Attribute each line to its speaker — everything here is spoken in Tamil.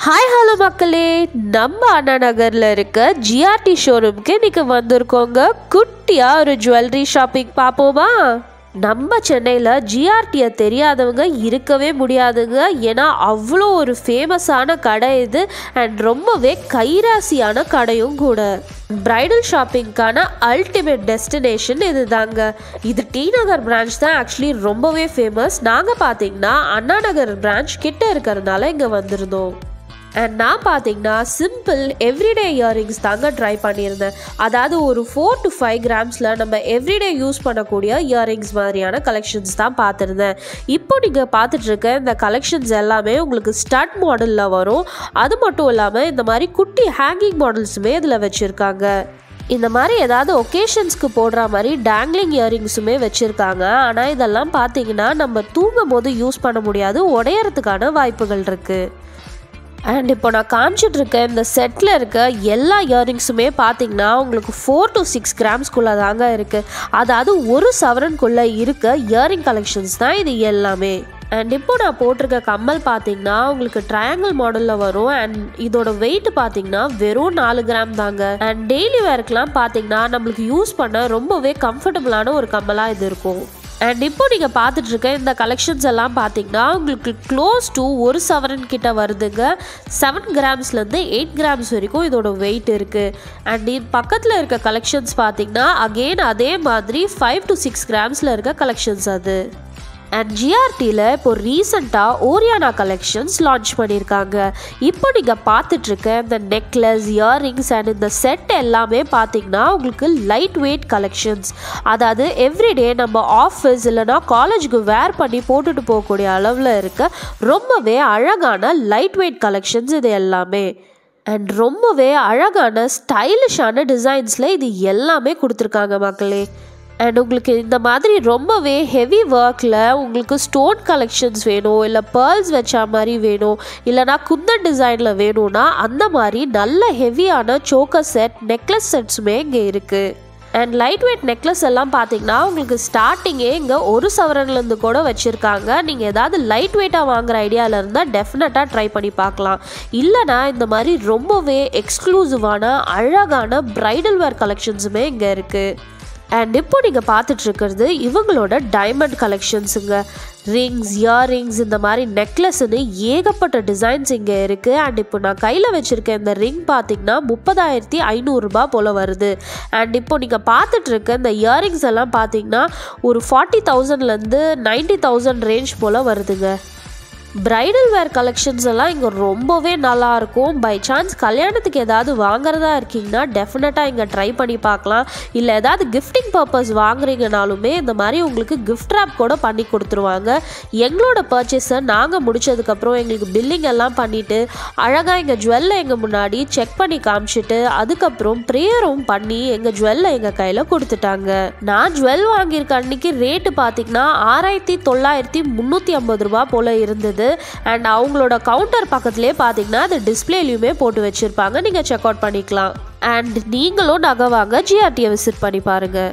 Speaker 1: ஹாய் ஹலோ மக்களே, நம்ம அண்ணா நகரில் இருக்க ஜிஆர்டி ஷோரூம்க்கு இன்றைக்கி வந்திருக்கோங்க. குட்டியாக ஒரு ஜுவல்லரி ஷாப்பிங் பார்ப்போமா? நம்ம சென்னையில் ஜிஆர்டியை தெரியாதவங்க இருக்கவே முடியாதுங்க. ஏன்னா அவ்வளோ ஒரு ஃபேமஸான கடை இது அண்ட் ரொம்பவே கைராசியான கடையும் கூட. பிரைடல் ஷாப்பிங்க்கான அல்டிமேட் டெஸ்டினேஷன் இது தாங்க. இது டி நகர் பிரான்ச் தான் ஆக்சுவலி ரொம்பவே ஃபேமஸ். நாங்கள் பார்த்தீங்கன்னா அண்ணா நகர் பிரான்ச் கிட்ட இருக்கிறதுனால இங்கே வந்திருந்தோம். அண்ட் நான் பார்த்தீங்கன்னா சிம்பிள் எவ்ரிடே இயரிங்ஸ் தாங்க ட்ரை பண்ணியிருந்தேன். அதாவது ஒரு 4 to 5 கிராம்ஸில் நம்ம எவ்ரிடே யூஸ் பண்ணக்கூடிய இயரிங்ஸ் மாதிரியான கலெக்ஷன்ஸ் தான் பார்த்துருந்தேன். இப்போ நீங்கள் பார்த்துட்ருக்க இந்த கலெக்ஷன்ஸ் எல்லாமே உங்களுக்கு ஸ்டட் மாடலில் வரும். அது மட்டும் இல்லாமல் இந்த மாதிரி குட்டி ஹேங்கிங் மாடல்ஸுமே இதில் வச்சுருக்காங்க. இந்த மாதிரி ஏதாவது ஒகேஷன்ஸ்க்கு போடுற மாதிரி டேங்லிங் இயரிங்ஸுமே வச்சுருக்காங்க. ஆனால் இதெல்லாம் பார்த்தீங்கன்னா நம்ம தூங்கும் போது யூஸ் பண்ண முடியாது, உடையறதுக்கான வாய்ப்புகள் இருக்குது. அண்ட் இப்போ நான் காமிச்சிட்ருக்க இந்த செட்டில் இருக்க எல்லா இயரிங்ஸுமே பார்த்தீங்கன்னா உங்களுக்கு 4 to 6 கிராம்ஸ்குள்ளே தாங்க இருக்குது. அதாவது ஒரு சவரனுக்குள்ளே இருக்க இயரிங் கலெக்ஷன்ஸ் தான் இது எல்லாமே. அண்ட் இப்போ நான் போட்டிருக்க கம்மல் பார்த்தீங்கன்னா உங்களுக்கு ட்ரையாங்கிள் மாடலில் வரும். அண்ட் இதோட வெயிட் பார்த்தீங்கன்னா வெறும் 4 கிராம் தாங்க. அண்ட் டெய்லி வேர்க்கெலாம் பார்த்தீங்கன்னா நம்மளுக்கு யூஸ் பண்ண ரொம்பவே கம்ஃபர்டபுளான ஒரு கம்மலாக இது இருக்கும். அண்ட் இப்போ நீங்கள் பார்த்துட்ருக்க இந்த கலெக்ஷன்ஸ் எல்லாம் பார்த்தீங்கன்னா உங்களுக்கு க்ளோஸ் டு ஒரு சவரன் கிட்ட வருதுங்க. 7 கிராம்ஸ்லேருந்து 8 கிராம்ஸ் வரைக்கும் இதோட வெயிட் இருக்குது. அண்ட் பக்கத்தில் இருக்க கலெக்ஷன்ஸ் பார்த்தீங்கன்னா அகெயின் அதே மாதிரி 5 to 6 கிராம்ஸில் இருக்க கலெக்ஷன்ஸ் அது. அண்ட் ஜிஆர்டியில் இப்போ ரீசெண்டாக ஓரியானா கலெக்ஷன்ஸ் லான்ச் பண்ணியிருக்காங்க. இப்போ நீங்கள் பார்த்துட்ருக்க இந்த நெக்லஸ், இயரிங்ஸ் அண்ட் இந்த செட் எல்லாமே பார்த்தீங்கன்னா உங்களுக்கு லைட் வெயிட் கலெக்ஷன்ஸ். அதாவது எவ்ரிடே நம்ம ஆஃபீஸ் இல்லைனா காலேஜுக்கு வேர் பண்ணி போட்டுட்டு போகக்கூடிய அளவில் இருக்க ரொம்பவே அழகான லைட் வெயிட் கலெக்ஷன்ஸ் இது எல்லாமே. அண்ட் ரொம்பவே அழகான ஸ்டைலிஷான டிசைன்ஸில் இது எல்லாமே கொடுத்துருக்காங்க மக்களே. அண்ட் உங்களுக்கு இந்த மாதிரி ரொம்பவே ஹெவி ஒர்க்கில் உங்களுக்கு ஸ்டோன் கலெக்ஷன்ஸ் வேணும், இல்லை பேர்ல்ஸ் வச்ச மாதிரி வேணும், இல்லைனா குந்தன் டிசைனில் வேணும்னா அந்த மாதிரி நல்ல ஹெவியான சோக்கர் செட், நெக்லஸ் செட்ஸுமே இங்கே இருக்குது. அண்ட் லைட் வெயிட் நெக்லஸ் எல்லாம் பார்த்தீங்கன்னா உங்களுக்கு ஸ்டார்டிங்கே இங்கே ஒரு சவரன்லேருந்து கூட வச்சுருக்காங்க. நீங்கள் ஏதாவது லைட் வெயிட்டாக வாங்குகிற ஐடியாவில் இருந்தால் டெஃபினட்டாக ட்ரை பண்ணி பார்க்கலாம். இல்லைனா இந்த மாதிரி ரொம்பவே எக்ஸ்க்ளூசிவான அழகான பிரைடல் வேர் கலெக்ஷன்ஸுமே இங்கே இருக்குது. அண்ட் இப்போ நீங்கள் பார்த்துட்ருக்கிறது இவங்களோட டைமண்ட் கலெக்ஷன்ஸுங்க. ரிங்ஸ், இயரிங்ஸ், இந்த மாதிரி நெக்லஸ்ன்னு ஏகப்பட்ட டிசைன்ஸ் இங்கே இருக்குது. அண்ட் இப்போ நான் கையில் வச்சுருக்கேன் இந்த ரிங் பார்த்திங்கன்னா 30,500 ரூபா போல் வருது. அண்ட் இப்போ நீங்கள் பார்த்துட்ருக்க இந்த இயரிங்ஸ் எல்லாம் பார்த்திங்கன்னா ஒரு 40,000லேருந்து 90,000 ரேஞ்ச் போல் வருதுங்க. பிரைடல் வேர் கலெக்ஷன்ஸ் எல்லாம் இங்கே ரொம்பவே நல்லாயிருக்கும். பை சான்ஸ் கல்யாணத்துக்கு ஏதாவது வாங்குறதா இருக்கீங்கன்னா டெஃபினட்டாக இங்கே ட்ரை பண்ணி பார்க்கலாம். இல்லை ஏதாவது கிஃப்டிங் பர்பஸ் வாங்குறீங்கனாலுமே இந்த மாதிரி உங்களுக்கு கிஃப்ட் ரேப் கூட பண்ணி கொடுத்துருவாங்க. எங்களோட பர்ச்சேஸை நாங்கள் முடித்ததுக்கப்புறம் எங்களுக்கு பில்லிங் எல்லாம் பண்ணிவிட்டு அழகாக எங்கள் ஜுவல்லை எங்கள் முன்னாடி செக் பண்ணி காமிச்சிட்டு அதுக்கப்புறம் ப்ரேயரும் பண்ணி எங்கள் ஜுவல்லை எங்கள் கையில் கொடுத்துட்டாங்க. நான் ஜுவல் வாங்கியிருக்க அன்றைக்கி ரேட்டு பார்த்திங்கன்னா 6,950 ரூபா போல் இருந்தது. அண்ட் அவங்களோட கவுண்டர் பக்கத்துலேயே பார்த்தீங்கன்னா அது டிஸ்பிளேலையுமே போட்டு வச்சுருப்பாங்க, நீங்கள் செக் அவுட் பண்ணிக்கலாம். அண்ட் நீங்களும் நகை வாங்க ஜிஆர்டியை விசிட் பண்ணி பாருங்கள்.